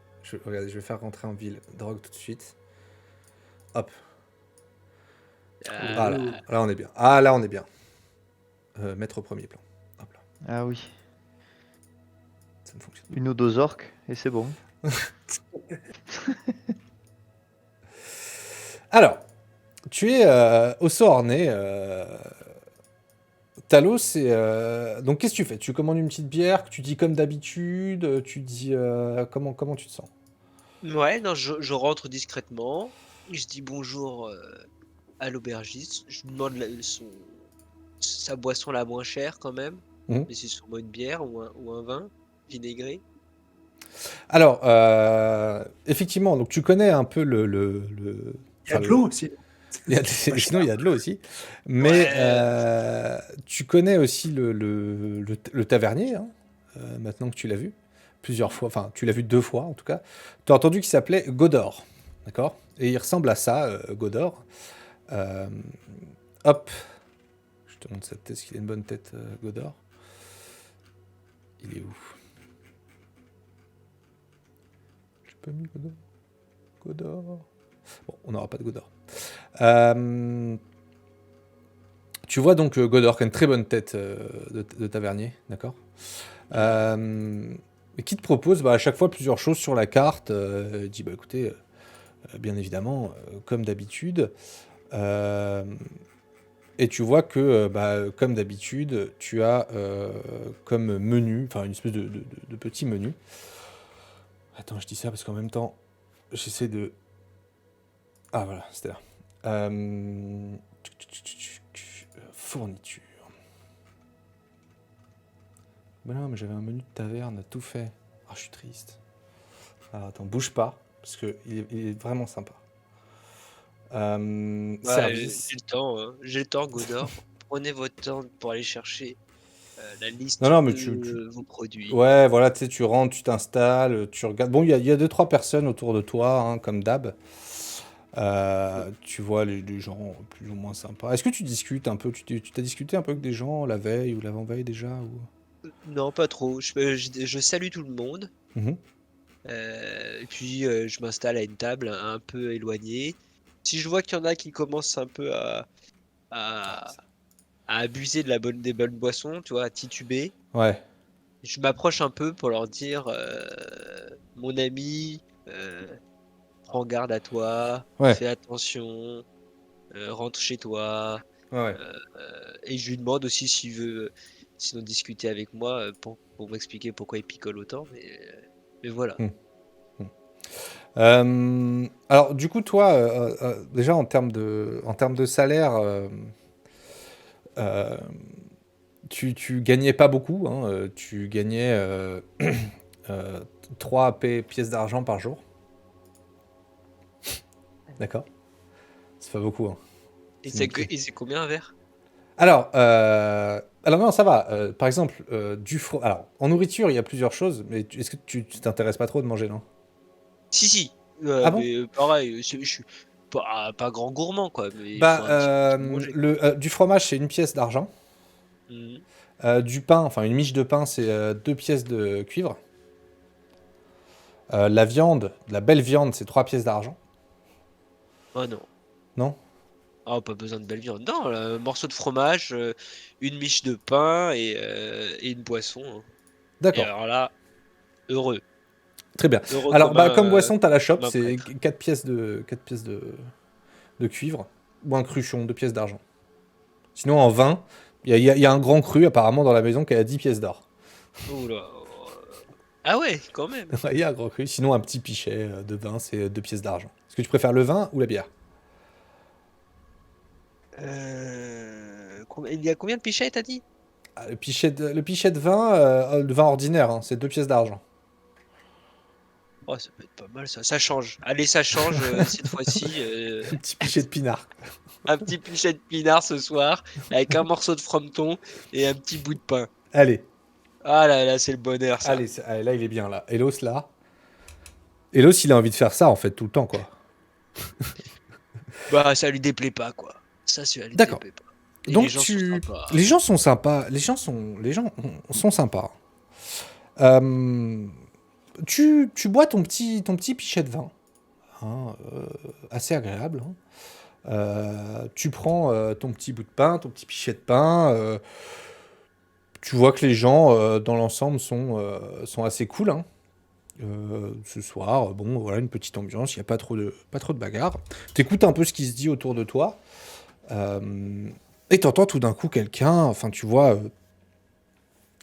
regardez, je vais faire rentrer en ville. Drogue tout de suite. Hop. Ah là, là on est bien. Ah là on est bien. Mettre au premier plan. Hop là,
Ah oui,
ça ne fonctionne
une ou deux orques et c'est bon.
pas. Alors, tu es au saut orné. Talos, c'est... Donc qu'est-ce que tu fais? Tu commandes une petite bière, tu dis comme d'habitude, tu dis... comment tu te sens?
Ouais, non, je rentre discrètement. Je dis bonjour à l'aubergiste. Je lui demande sa boisson la moins chère quand même.
Mhm.
Mais c'est sûrement une bière ou un vin vinaigré.
Alors, effectivement, donc tu connais un peu
Il y a
enfin,
de l'eau aussi.
il y a
C'est pas
sinon, il y a de l'eau aussi. Mais
Ouais.
tu connais aussi le tavernier, hein, maintenant que tu l'as vu plusieurs fois. Enfin, tu l'as vu 2 fois, en tout cas. Tu as entendu qu'il s'appelait Godor. D'accord? Et il ressemble à ça, Godor. Euh, hop. Je te montre sa tête. Est-ce qu'il a une bonne tête, Godor? Il est où? J'ai pas mis Godor. Godor. Bon, on n'aura pas de Godor. Tu vois donc Godor qui a une très bonne tête de tavernier, d'accord. Qui te propose à chaque fois plusieurs choses sur la carte. Il dit, bah écoutez, bien évidemment, comme d'habitude. Et tu vois que, comme d'habitude, tu as comme menu, enfin une espèce de petit menu. Attends, je dis ça parce qu'en même temps, j'essaie de... Ah voilà, c'était là. Fourniture. Mais non, mais j'avais un menu de taverne tout fait. Ah, je suis triste. Alors attends, bouge pas, parce que il est vraiment sympa.
Ouais,
Service.
j'ai le temps, hein. J'ai le temps, Godor. Prenez votre temps pour aller chercher la liste
Non, mais
de vos produits.
ouais, voilà, tu sais, tu rentres, tu t'installes, tu regardes. Bon, il y a 2-3 personnes autour de toi, hein, comme d'hab. Tu vois les gens plus ou moins sympas. Est-ce que tu discutes un peu? Tu t'as discuté un peu avec des gens la veille ou l'avant-veille déjà ou...
Non, pas trop. Je salue tout le monde.
Mhm.
Et puis je m'installe à une table un peu éloignée. Si je vois qu'il y en a qui commencent un peu à, à abuser des bonnes boissons, tu vois, à tituber,
Ouais,
je m'approche un peu pour leur dire mon ami, prends garde à toi,
ouais,
fais attention, rentre chez toi.
ouais.
Et je lui demande aussi s'il veut sinon discuter avec moi pour m'expliquer pourquoi il picole autant. Mais voilà.
Hmm. Alors, du coup, toi, déjà en termes de salaire, euh, tu gagnais pas beaucoup, hein, tu gagnais 3 pièces d'argent par jour. D'accord? C'est pas beaucoup, hein.
Et
C'est noté.
c'est combien un verre?
Alors non, ça va. Par exemple, alors, en nourriture, il y a plusieurs choses, mais est-ce que tu t'intéresses pas trop de manger, non?
Si, si.
Ah bon?
Mais pareil, je suis pas grand gourmand, quoi. Mais il faut
Bah,
un petit peu manger.
du fromage, c'est 1 pièce d'argent.
Mhm.
Du pain, enfin une miche de pain, c'est 2 pièces de cuivre. La viande, de la belle viande, c'est 3 pièces d'argent.
Oh non.
Non?
Oh, pas besoin de belle viande. Non, un morceau de fromage, une miche de pain et une boisson, hein. Et
D'accord,
alors là, heureux.
très bien.
Heureux
Alors, comme
comme
boisson, t'as la chope,
un
c'est
prêtre.
4 pièces de cuivre, ou un cruchon, 2 pièces d'argent. Sinon, en vin, il y a un grand cru apparemment dans la maison qui a 10 pièces d'or.
Oula. Ah ouais, quand même.
Il y a un grand cru. Sinon, un petit pichet de vin, c'est 2 pièces d'argent. Est-ce que tu préfères le vin ou la bière?
Il y a combien de pichets, t'as dit?
Ah, le pichet de vin, le vin ordinaire, hein, c'est 2 pièces d'argent.
Oh, ça peut être pas mal, ça. Ça change. Allez, ça change cette fois-ci.
Un petit pichet de pinard.
Un petit pichet de pinard ce soir, avec un morceau de frometon et un petit bout de pain.
Allez,
Ah là là, c'est le bonheur, ça.
allez, là, il est bien, là. Elos, là. Elos, il a envie de faire ça, en fait, tout le temps, quoi.
Bah, ça lui déplaît pas, quoi. Ça lui
D'accord.
déplaît pas. Et
Donc,
les gens sont sympas.
les gens sont sympas. Les gens sont sympas. Euh, tu bois ton petit pichet de vin. Hein, assez agréable. Hein. Tu prends ton petit bout de pain, ton petit pichet de pain. Tu vois que les gens, dans l'ensemble, sont assez cool. Hein. Ce soir, bon, voilà, une petite ambiance, il n'y a pas trop de bagarre. T'écoutes un peu ce qui se dit autour de toi. Et t'entends tout d'un coup quelqu'un, enfin, tu vois,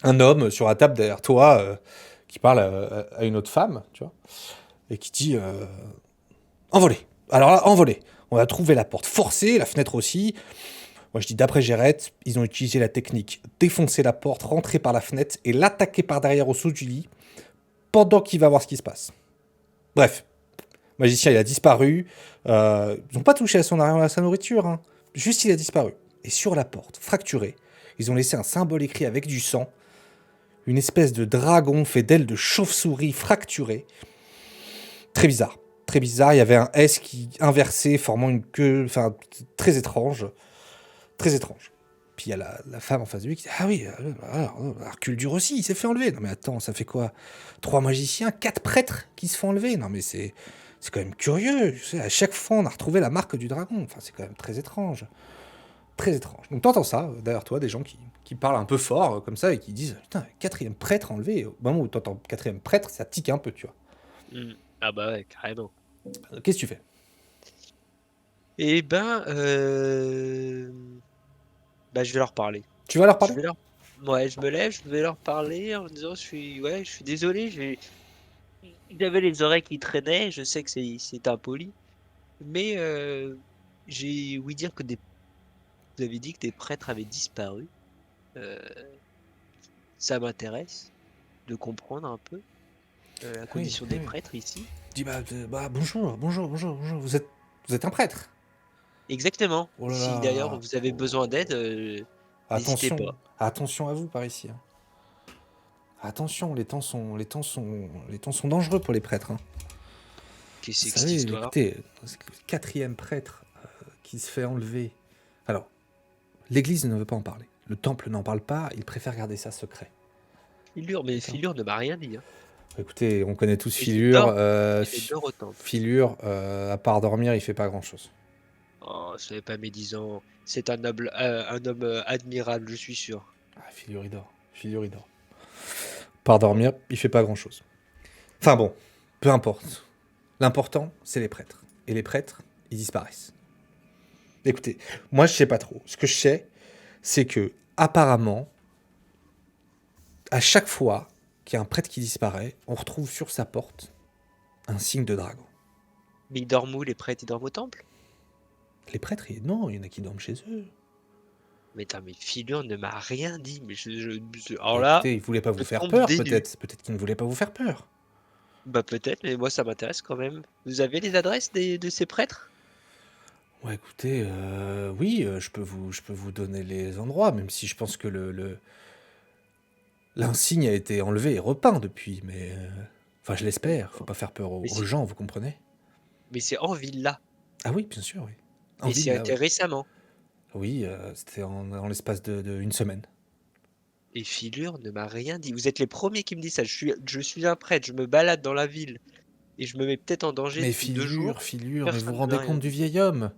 un homme sur la table derrière toi qui parle à une autre femme, tu vois, et qui dit envolé. Alors là, envolé. On a trouvé la porte forcée, la fenêtre aussi. Moi, je dis d'après Gérette, ils ont utilisé la technique défoncer la porte, rentrer par la fenêtre et l'attaquer par derrière au saut du lit pendant qu'il va voir ce qui se passe. Bref, le magicien, il a disparu. Ils n'ont pas touché à sa nourriture, hein. Juste, il a disparu. Et sur la porte, fracturée, ils ont laissé un symbole écrit avec du sang. Une espèce de dragon fait d'ailes de chauve-souris fracturée. Très bizarre. Très bizarre. Il y avait un S qui inversé, formant une queue. Enfin, très étrange. Très étrange. Puis il y a la femme en face de lui qui dit ah oui, Hercule Dur aussi, il s'est fait enlever. Non mais attends, ça fait quoi 3 magiciens, 4 prêtres qui se font enlever. Non mais c'est quand même curieux. Tu sais, à chaque fois, on a retrouvé la marque du dragon. Enfin, c'est quand même très étrange. Très étrange. Donc t'entends ça derrière toi, des gens qui parlent un peu fort comme ça et qui disent putain, 4e prêtre enlevé. Au moment où t'entends 4e prêtre, ça tique un peu, tu vois.
Ah bah ouais, carrément.
Qu'est-ce que tu fais?
Eh ben, bah, je vais leur parler.
Tu vas leur
Je
parler?
vais leur... Ouais, je me lève, je vais leur parler en disant je suis désolé, j'avais les oreilles qui traînaient, je sais que c'est impoli, mais j'ai ouï dire que vous avez dit que des prêtres avaient disparu. Euh, Ça m'intéresse de comprendre un peu la condition des
oui.
prêtres ici.
Dis bonjour. Vous êtes un prêtre?
Exactement.
Oh là
Si d'ailleurs
là.
vous avez besoin d'aide, n'hésitez pas.
Attention à vous par ici. Hein. Attention, les temps sont dangereux pour les prêtres. Hein.
Qu'est-ce que
Vous
c'est que cette
savez,
histoire?
écoutez, c'est le 4e prêtre qui se fait enlever. Alors, l'Église ne veut pas en parler. Le Temple n'en parle pas. Il préfère garder ça secret.
Filure, mais Filure ne m'a rien dit. Hein.
Écoutez, on connaît tous
Et
Filure.
j'ai peur au temple.
Filure, à part dormir, il fait pas grand-chose.
Oh, ce n'est pas médisant. C'est un homme admirable, je suis sûr.
Ah, Filure, il dort. Filure, il dort. Par dormir, il fait pas grand-chose. Enfin bon, peu importe. L'important, c'est les prêtres. Et les prêtres, ils disparaissent. Écoutez, moi, je sais pas trop. Ce que je sais, c'est que, apparemment, à chaque fois qu'il y a un prêtre qui disparaît, on retrouve sur sa porte un signe de dragon.
Mais ils dorment où, les prêtres? Ils dorment au temple?
Les prêtres, non, il y en a qui dorment chez eux.
Mais attends, mais Filure ne m'a rien dit. Mais alors là,
Écoutez, il voulait pas vous
je
faire
tombe
peur,
des nues.
peut-être. Peut-être qu'il ne voulait pas vous faire peur.
Bah peut-être, mais moi ça m'intéresse quand même. Vous avez les adresses de ces prêtres?
Ouais, écoutez, oui, je peux vous donner les endroits, même si je pense que l'insigne a été enlevé et repeint depuis, mais enfin, je l'espère. Faut pas faire peur aux gens, vous comprenez?
Mais c'est en ville là.
Ah oui, bien sûr, oui. En
Et
ville,
c'est
là,
été récemment.
oui, c'était en l'espace de une semaine.
Et Filure ne m'a rien dit. Vous êtes les premiers qui me disent ça. Je suis un prêtre, je me balade dans la ville et je me mets peut-être en danger
Mais
depuis 2 jours,
Filure, mais vous
personne
vous
ne
rendez
veut rien
compte du
dire.
vieil homme?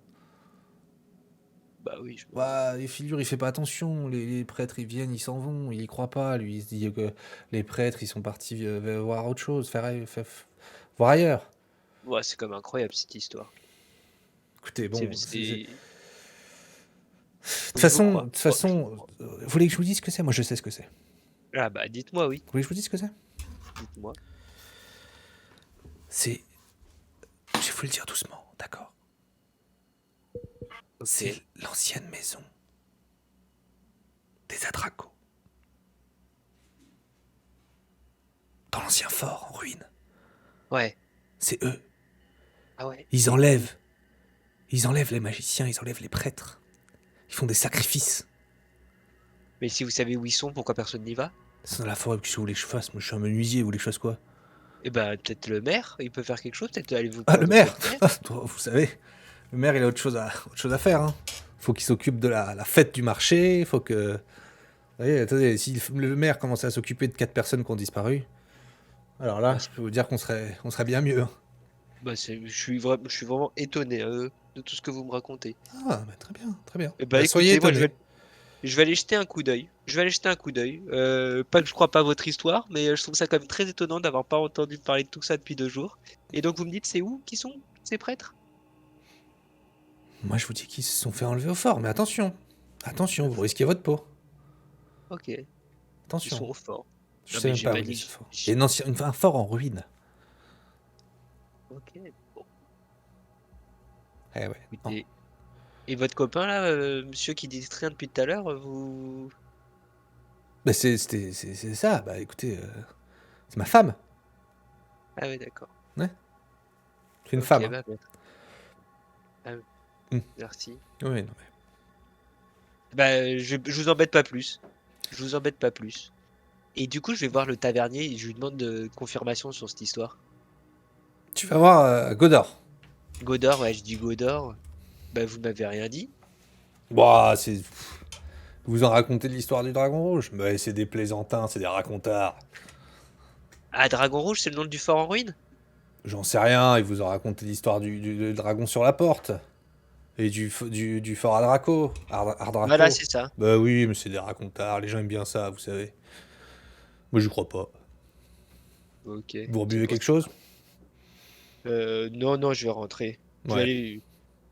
Bah oui, je me
Bah, et Filure, il fait pas attention. Les prêtres, ils viennent, ils s'en vont. Il y croit pas, lui. Il se dit que les prêtres, ils sont partis voir autre chose, voir ailleurs.
ouais, c'est comme incroyable cette histoire.
Écoutez, bon,
C'est
de
c'est
toute
je vous
façon,
crois.
de toute
Oh, je vous
façon,
crois.
vous voulez que je vous dise ce que c'est? Moi, je sais ce que c'est.
Ah bah dites-moi oui,
Vous voulez que je vous dise ce que c'est?
dites-moi.
C'est, je vais vous le dire doucement, d'accord? C'est
OK.
l'ancienne maison des Adraco, dans l'ancien fort en ruine.
Ouais.
C'est eux.
Ah ouais.
Ils enlèvent les magiciens, ils enlèvent les prêtres. Ils font des sacrifices.
Mais si vous savez où ils sont, pourquoi personne n'y va?
C'est dans la forêt, qu'est-ce que vous voulez que je fasse? Moi, je suis un menuisier, vous voulez que je fasse quoi?
Eh ben peut-être le maire, il peut faire quelque chose, peut-être allez-vous
Ah,
prendre
le
auprès
maire!
du maire?
Vous savez, le maire, il a autre chose à faire, hein. Faut qu'il s'occupe de la fête du marché, faut que... Vous voyez, attendez, si le maire commençait à s'occuper de 4 personnes qui ont disparu, alors là,
Bah,
je peux vous dire qu'on serait bien mieux, hein.
bah je suis vraiment étonné de tout ce que vous me racontez.
Ah, bah, très bien, très bien.
Eh ben
Bah, soyez
écoutez, moi
étonnés.
je vais aller jeter un coup d'œil. Je vais aller jeter un coup d'œil. Pas que je crois pas à votre histoire, mais je trouve ça quand même très étonnant d'avoir pas entendu parler de tout ça depuis 2 jours. Et donc vous me dites c'est où qui sont ces prêtres?
Moi, je vous dis qu'ils se sont fait enlever au fort, mais attention. Attention, vous risquez votre peau.
OK, ils
Attention.
sont au fort.
Je
Non
sais
mais
même
j'ai
pas
pas
où il est
dit
ce
que
fort.
j
Il y a un fort en ruine.
OK, bon,
Eh ouais. Non.
écoutez. Et votre copain là, monsieur qui dit rien depuis tout à l'heure, vous
Bah, c'est ça. Bah, écoutez, c'est ma femme.
ah ouais d'accord.
Ouais. C'est une
OK,
femme, hein.
bah, ah,
Mm.
merci.
Oui, non, mais...
Bah, je vous embête pas plus. Je vous embête pas plus. Et du coup, je vais voir le tavernier et je lui demande de confirmation sur cette histoire.
Tu vas voir Godard.
Godard, ouais, je dis Godard. Bah, vous m'avez rien dit.
Bah, c'est... Vous en racontez de l'histoire du dragon rouge? Mais c'est des plaisantins, c'est des racontards.
Ah, Dragon Rouge, c'est le nom du fort en ruine?
J'en sais rien, ils vous ont raconté l'histoire du dragon sur la porte. Et du fort Ardraco. Ardraco.
Voilà, c'est ça.
Bah oui, mais c'est des racontards, les gens aiment bien ça, vous savez. Moi, j'y crois pas.
Ok.
Vous
C'est
rebuvez
pour
quelque chose?
Non, non, je vais rentrer.
Ouais.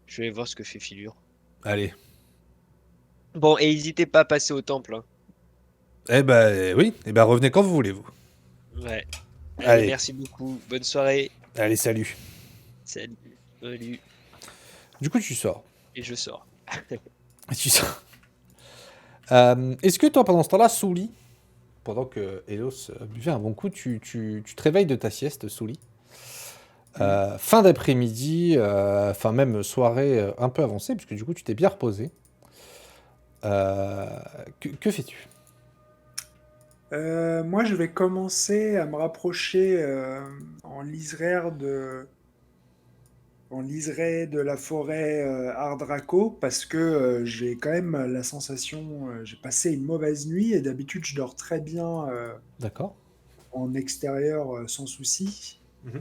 Je vais aller voir ce que fait Filure.
Allez.
Bon, et n'hésitez pas à passer au temple, hein.
Eh ben oui, eh ben revenez quand vous voulez, vous.
Ouais. Allez,
Allez.
merci beaucoup. Bonne soirée.
Allez, salut.
Salut. Salut.
Du coup, tu sors.
Et je sors.
Tu sors. Est-ce que toi, pendant ce temps-là, Souli, pendant que Elos buvait un bon coup, tu te réveilles de ta sieste, Souli. Fin d'après-midi, enfin même soirée un peu avancée, puisque du coup, tu t'es bien reposé. Que fais-tu?
Moi, je vais commencer à me rapprocher en liseraire de la forêt Ardraco parce que j'ai quand même la sensation, j'ai passé une mauvaise nuit et d'habitude je dors très bien
D'accord.
en extérieur sans souci.
Mhm.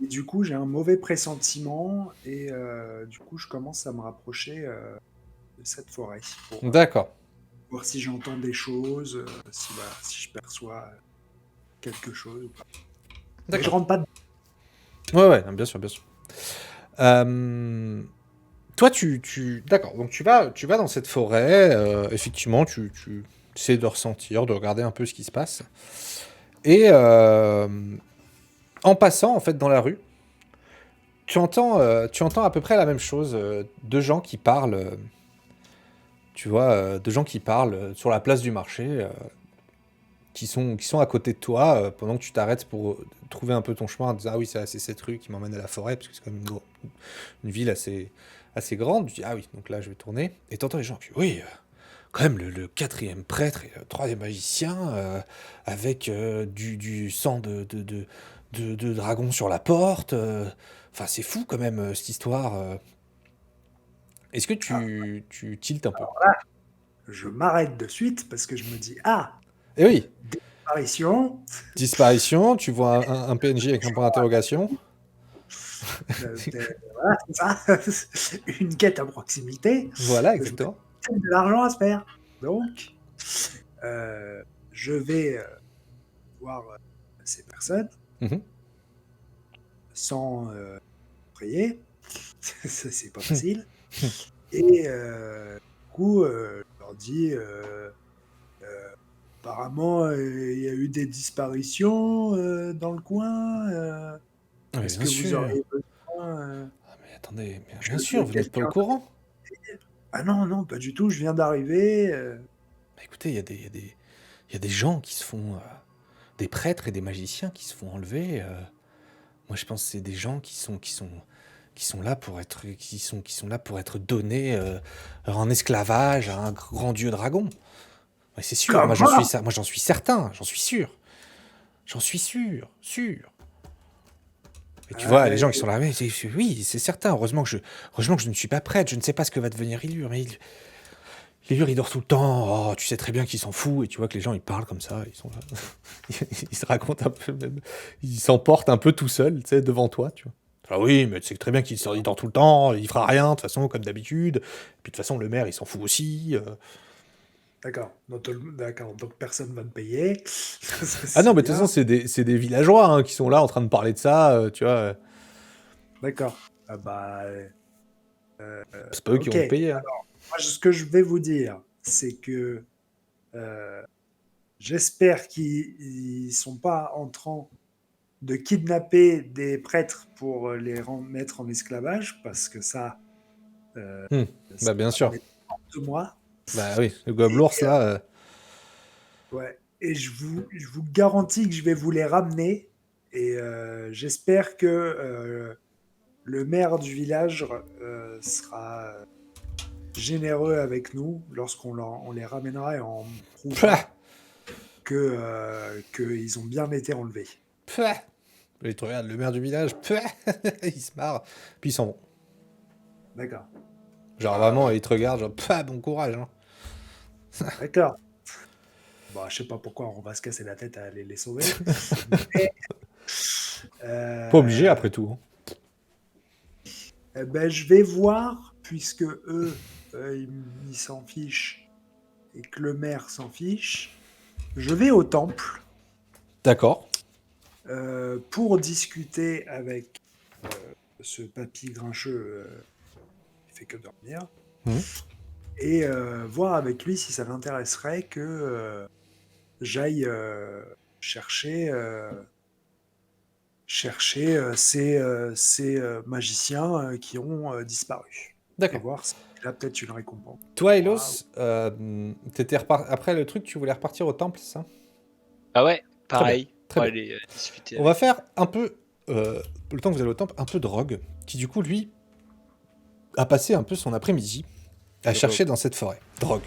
Et du coup, j'ai un mauvais pressentiment et du coup, je commence à me rapprocher de cette forêt pour
D'accord.
voir si j'entends des choses, si je perçois quelque chose ou pas. Mais je
D'accord.
rentre pas dedans.
Ouais, bien sûr, bien sûr. Toi, d'accord. Donc tu vas dans cette forêt. Effectivement, tu essaies de ressentir, de regarder un peu ce qui se passe. Et en passant en fait dans la rue, tu entends à peu près la même chose. De gens qui parlent. Tu vois, de gens qui parlent sur la place du marché, qui sont à côté de toi pendant que tu t'arrêtes pour trouver un peu ton chemin en disant ah oui, c'est cette rue qui m'emmène à la forêt parce que c'est quand même une ville assez grande. Tu dis ah oui, donc là je vais tourner et t'entends les gens puis oui, quand même le quatrième prêtre et le troisième magicien avec du sang de dragon sur la porte. Enfin c'est fou quand même cette histoire. Est-ce que tu tiltes un peu?
Je m'arrête de suite parce que je me dis ah,
Eh oui,
apparition.
disparition, tu vois un PNJ avec un point d'interrogation.
Voilà, c'est ça. Une quête à proximité.
Voilà, exactement.
C'est de l'argent à se faire. Donc, je vais voir ces personnes
Mhm.
sans prier. Ça, c'est pas facile. Et du coup, je leur dis apparemment, il y a eu des disparitions dans le coin.
Ah, mais
Est-ce
bien
que vous
sûr.
auriez besoin
Ah, mais attendez,
je-
bien sûr, vous n'êtes pas au
quelqu'un
courant.
Ah non, non, pas du tout, je viens d'arriver.
Bah, écoutez, il y a des gens qui se font... des prêtres et des magiciens qui se font enlever. Moi, je pense que c'est des gens qui sont là pour être, qui sont là pour être donnés en esclavage à un grand dieu dragon. Ouais, c'est sûr, moi
Comment
j'en suis certain, j'en suis sûr. J'en suis sûr. Et tu vois, les gens qui sont là, mais oui, c'est certain. Heureusement que je ne suis pas prêtre. Je ne sais pas ce que va devenir Illure, mais Illure, il dort tout le temps. Oh, tu sais très bien qu'il s'en fout. Et tu vois que les gens, ils parlent comme ça. Ils sont là. Ils se racontent un peu même. Ils s'emportent un peu tout seuls, tu sais, devant toi, tu vois. Ah oui, mais tu sais très bien il dort tout le temps. Il fera rien, de toute façon, comme d'habitude. Puis de toute façon, le maire, il s'en fout aussi.
D'accord, donc personne va me payer. Ça,
Ah
c'est
non, mais de toute
bien.
façon, c'est des villageois hein, qui sont là en train de parler de ça, tu vois.
D'accord. Ah bah,
C'est pas eux qui
ok.
vont te payer. Hein.
Moi, ce que je vais vous dire, c'est que j'espère qu'ils sont pas en train de kidnapper des prêtres pour mettre en esclavage, parce que ça,
Hmm.
ça
Bah bien
va
sûr.
mettre de moi.
Bah oui, le
Et,
gobelours là.
ouais. Et je vous garantis que je vais vous les ramener. Et j'espère que le maire du village sera généreux avec nous lorsqu'on on les ramènera et on prouvera
Pah,
qu'ils ont bien été enlevés.
pah. Et tu regardes le maire du village, pah, il se marre, puis ils s'en vont.
D'accord.
Genre vraiment, il te regarde, genre, pah, bon courage. Hein.
D'accord. Bon, je sais pas pourquoi on va se casser la tête à aller les sauver. Mais,
Pas obligé
euh,
après tout. Hein.
eh ben, je vais voir, puisque eux, ils s'en fichent et que le maire s'en fiche. Je vais au temple
D'accord.
pour discuter avec ce papy grincheux qui fait que dormir
Mhm.
et voir avec lui si ça l'intéresserait que j'aille chercher ces magiciens qui ont disparu et
D'accord.
voir s'il a peut-être une récompense.
Toi,
Waouh.
Elos, après le truc, tu voulais repartir au temple, c'est ça?
Ah ouais,
Très bien.
pareil,
Très
pour
bien.
aller discuter
On va
avec.
faire un peu, le temps que vous allez au temple, un peu de Rogue, qui du coup, lui, a passé un peu son après-midi à
Drogue.
chercher dans cette forêt. Drogue.